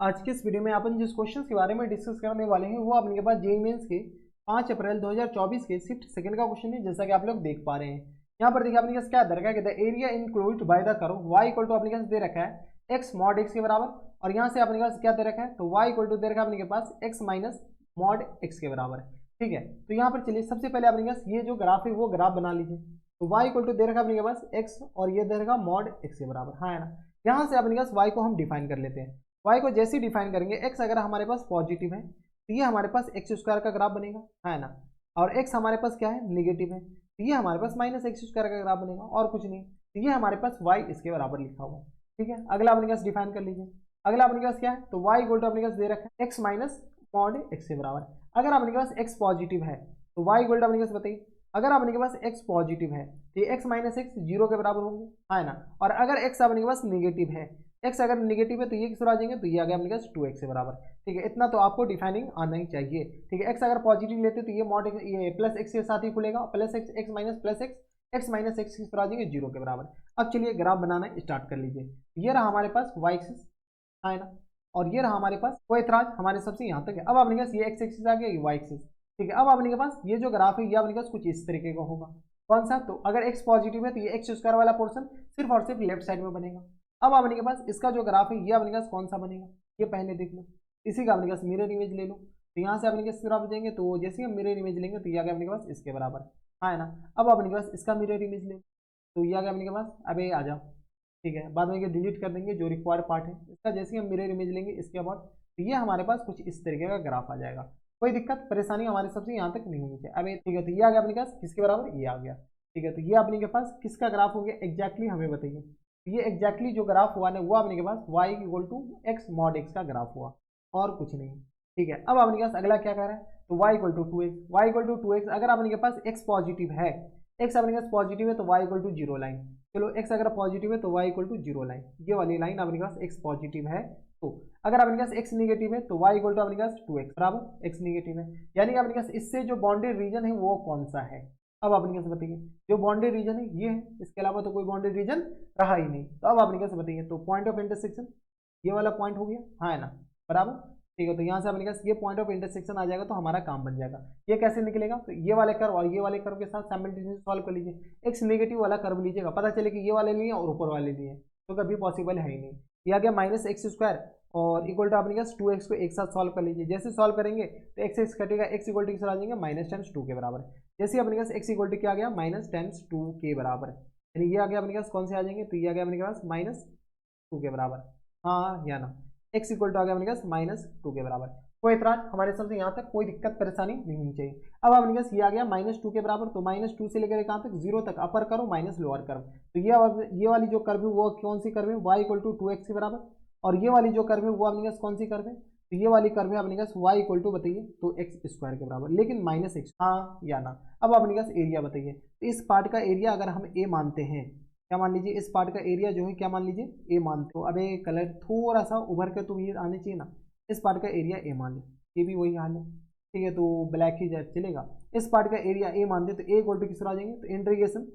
आज के इस वीडियो में अपन जिस क्वेश्चन के बारे में डिस्कस करने वाले हैं वो अपने के पास जेईई मेंस के 5 अप्रैल 2024 के शिफ्ट सेकंड का क्वेश्चन है, जैसा कि आप लोग देख पा रहे हैं। यहाँ पर देखिए अपने पास क्या दे रखा है कि the area include by the curve y equal to अपने पास दे रखा है x मॉड x के बराबर, और यहाँ से अपने पास क्या दे रखा है तो y इक्वल टू दे रखा है अपने के पास x माइनस मॉड x के बराबर। ठीक है, तो यहाँ पर चलिए सबसे पहले अपने पास ये जो ग्राफ है वो ग्राफ बना लीजिए। तो y इक्वल टू दे रखा है अपने के पास x और ये दे रखा मॉड x के बराबर, हाँ है ना। यहाँ से अपने पास y को हम डिफाइन कर लेते हैं। y को जैसे ही डिफाइन करेंगे x अगर हमारे पास पॉजिटिव है तो ये हमारे पास एक्स स्क्वायर का ग्राफ बनेगा, है ना। और x हमारे पास क्या है नेगेटिव है तो ये हमारे पास माइनस एक्स स्क्वायर का ग्राफ बनेगा और कुछ नहीं। तो ये हमारे पास y इसके बराबर लिखा हुआ है। ठीक है, अगला अपने पास डिफाइन कर लीजिए। अगला अपने पास क्या है तो y इक्वल टू अपने पास दे रखा है x माइनस मॉड x के बराबर। अगर अपने पास x पॉजिटिव है तो y इक्वल टू अपने पास बताइए, अगर अपने के पास x पॉजिटिव है तो ये x माइनस एक्स जीरो के बराबर होंगे, है ना। और अगर x अपने के पास नेगेटिव है, x अगर नेगेटिव है तो ये किस तरह आ जाएंगे तो ये आ गया अपने पास 2x के बराबर। ठीक है, इतना तो आपको डिफाइनिंग आना ही चाहिए। ठीक है, x अगर पॉजिटिव लेते तो ये मॉड ये प्लस एक्स के साथ ही खुलेगा, plus x x minus plus x x minus x किस तरह आ जाएंगे जीरो के बराबर। अब चलिए ग्राफ बनाना स्टार्ट कर लीजिए। ये रहा हमारे पास y एक्सिस, है ना, और ये रहा हमारे पास कोई एतराज हमारे सबसे यहाँ तक है। अब अपने पास ये x एक्सिस आ गया, ये y एक्सिस। ठीक है, अब अपने के पास ये जो ग्राफ है ये अपने पास कुछ इस तरीके का होगा। कौन सा, तो अगर x पॉजिटिव है तो ये एक्स स्क्वायर वाला पोर्शन सिर्फ और सिर्फ लेफ्ट साइड में बनेगा। अब अपने के पास इसका जो ग्राफ है ये अपने पास कौन सा बनेगा ये पहले देख लो। इसी का अपने पास मिरर इमेज ले लो, तो यहाँ से अपने पास ग्राफ जाएंगे तो जैसे हम मिरर इमेज लेंगे तो ये आ गया अपने के पास इसके बराबर, है ना। अब अपने के पास इसका मिरर इमेज ले तो ये आ गया अपने के पास, अबे आ जाओ। ठीक है, बाद में ये डिलीट कर देंगे जो रिक्वायर्ड पार्ट है इसका। जैसे हम मिरर इमेज लेंगे इसके बाद तो ये हमारे पास कुछ इस तरीके का ग्राफ आ जाएगा। कोई दिक्कत परेशानी हमारे सबसे यहाँ तक नहीं होनी चाहिए। अबे ठीक है, तो ये आ गया अपने पास किसके बराबर, ये आ गया। ठीक है, तो ये अपने के पास किसका ग्राफ हो गया एग्जैक्टली हमें बताइए। ये एग्जैक्टली जो ग्राफ हुआ ना वो अपने के पास y equal to x mod x का ग्राफ हुआ और कुछ नहीं। ठीक है, अब अपने के पास अगला क्या कर रहा है तो y equal to two x, y equal to two x. अगर अपने के पास x पॉजिटिव है, x अपने के पास पॉजिटिव है तो y equal to zero line. चलो x अगर पॉजिटिव है तो y equal to zero line, ये वाली लाइन अपने पास x पॉजिटिव है। तो अगर अपने पास x नेगेटिव है तो y इक्वल टू अपने पास 2x बराबर x नेगेटिव है, यानी अपने पास इससे जो बाउंड्री रीजन है वो कौन सा है। अब अपने पास बताइए, जो बाउंड्री रीजन है ये है, इसके अलावा तो कोई बाउंड्री रीजन रहा ही नहीं। तो अब अपने पास बताइए तो पॉइंट ऑफ इंटरसेक्शन ये वाला पॉइंट हो गया, हाँ है ना, बराबर। ठीक है, तो यहाँ से अपने पास ये पॉइंट ऑफ इंटरसेक्शन आ जाएगा तो हमारा काम बन जाएगा। ये कैसे निकलेगा तो ये वाले कर्व और ये वाले कर्व के साथ साइमल्टेनियसली सॉल्व कर लीजिए। एक्स नेगेटिव वाला कर्व लीजिएगा, पता चले कि ये वाले लिए और ऊपर वाले लिए, तो कभी पॉसिबल है ही नहीं। ये आ गया माइनस एक्स स्क्वायर और इक्वल टू अपने पास 2x को एक साथ सॉल्व कर लीजिए। जैसे सॉल्व करेंगे तो एक्स एक्स कटेगा, एक्स इक्वल टू किस आ जाएंगे माइनस टाइम्स 2 के बराबर। जैसे अपने पास एक्स इक्वल टू क्या आ गया माइनस टाइम्स 2 के बराबर, यानी ये आ गया अपने पास कौन से आ जाएंगे तो ये आ गया अपने पास माइनस 2 के बराबर, हाँ या ना। एक्स इक्वल टू आ गया अपने पास माइनस 2 के बराबर। कोई इतराज हमारे सबसे यहाँ तक कोई दिक्कत परेशानी नहीं होनी चाहिए। अब अपने पास ये आ गया माइनस 2 के बराबर, तो माइनस 2 से लेकर कहाँ तक जीरो तक अपर करो माइनस लोअर करो। तो ये वाली जो कर्व है वो कौन सी कर्व है y इक्वल टू 2x के बराबर, और ये वाली जो कर्व है वो अपने पास कौन सी कर्व है तो ये वाली कर्व है अपने पास y इक्वल टू बताइए तो एक्स स्क्वायर के बराबर, लेकिन माइनस एक्स, हाँ या ना। अब अपने पास एरिया बताइए, तो इस पार्ट का एरिया अगर हम a मानते हैं, क्या मान लीजिए इस पार्ट का एरिया जो है क्या मान लीजिए a मानते हो। अब कलर थोड़ा सा उभर के तो ये आने चाहिए ना, इस पार्ट का एरिया a मान लो, ये भी वही हाल है। ठीक है, तो ब्लैक ही चलेगा। इस पार्ट का एरिया a मान दे तो a इक्वल टू किस तरह आ जाएंगे तो इंटीग्रेशन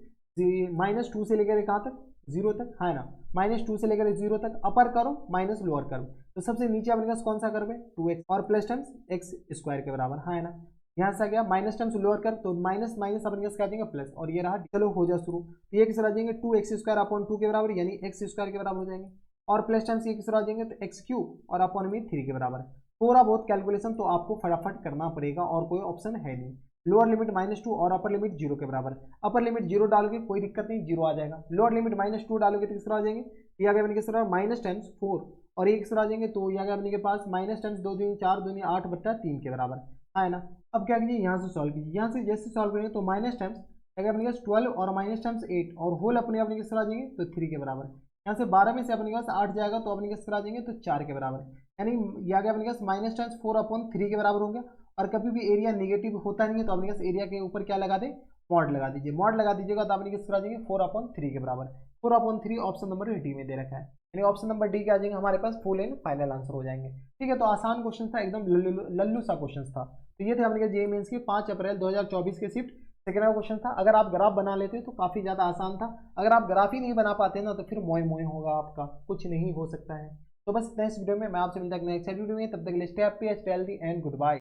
माइनस 2 से लेकर कहाँ तक जीरो तक, है ना। माइनस 2 से लेकर जीरो तक अपर करो माइनस लोअर करो, तो सबसे नीचे अपने पास कौन सा कर्व है 2x और प्लस टाइम्स एक्स स्क्वायर के बराबर, है ना। यहाँ से आ गया माइनस टाइम्स लोअर कर तो माइनस माइनस अपने पास क्या आ जाएगा प्लस, और ये रहा। चलो हो जा शुरू, तो ये किस तरह आ जाएंगे 2x स्क्वायर अपॉन 2 के बराबर, यानी एक्स स्क्वायर के बराबर हो जाएंगे। और प्लस टाइम्स ये किस तरह आ जाएंगे तो एक्स क्यूब और अपॉन में 3 के बराबर। थोड़ा बहुत कैलकुलेशन तो आपको फटाफट करना पड़ेगा और कोई ऑप्शन है नहीं। लोअर लिमिट माइनस 2 और अपर लिमिट 0 के बराबर। अपर लिमिट 0 डालोगे कोई दिक्कत नहीं, 0 आ जाएगा। लोअर लिमिट माइनस 2 डालोगे तो किस तरह आ जाएंगे, ये आ गया अपने किस तरह माइनस टाइम्स 4, और ये किस तरह आ जाएंगे तो ये आ गया अपने के पास माइनस टाइम्स 2 दूनी 4 दूनी 8 बट्टा 3 के बराबर, है ना। अब क्या कीजिए यहाँ से सॉल्व कीजिए, यहाँ से जैसे सॉल्व करेंगे तो माइनस टाइम्स अगर अपने पास 12 और माइनस टाइम्स 8 और होल अपने अपने किस तरह आ जाएंगे तो 3 के बराबर। यहाँ से 12 में से अपने पास 8 जाएगा तो अपने किस तरह आ जाएंगे तो 4 के बराबर, यानी ये आ गया अपने पास माइनस टाइम्स 4 अपॉन 3 के बराबर हो गया। और कभी भी एरिया नेगेटिव होता नहीं है तो अपने पास एरिया के ऊपर क्या लगा दें मॉड लगा दीजिए। मॉड लगा दीजिएगा तो अपने किस तरह आ जाएंगे 4 अपॉन 3 के बराबर। 4 अपॉन 3 ऑप्शन नंबर डी में दे रखा है, यानी ऑप्शन नंबर डी के आ जाएंगे हमारे पास फुल एंड फाइनल आंसर हो जाएंगे। ठीक है, तो आसान क्वेश्चन था, एकदम लल्लू सा क्वेश्चन था। तो ये थे अपने जेईई मेंस के 5 अप्रैल 2024 के शिफ्ट सेकेंड का क्वेश्चन था। अगर आप ग्राफ बना लेते तो काफी ज्यादा आसान था, अगर आप ग्राफ ही नहीं बना पाते ना तो फिर मोए मोए होगा आपका, कुछ नहीं हो सकता है। तो बस इतना इस वीडियो में, मैं आपसे मिलता हूं नेक्स्ट वीडियो में, तब तक के लिए stay happy, stay healthy and good bye.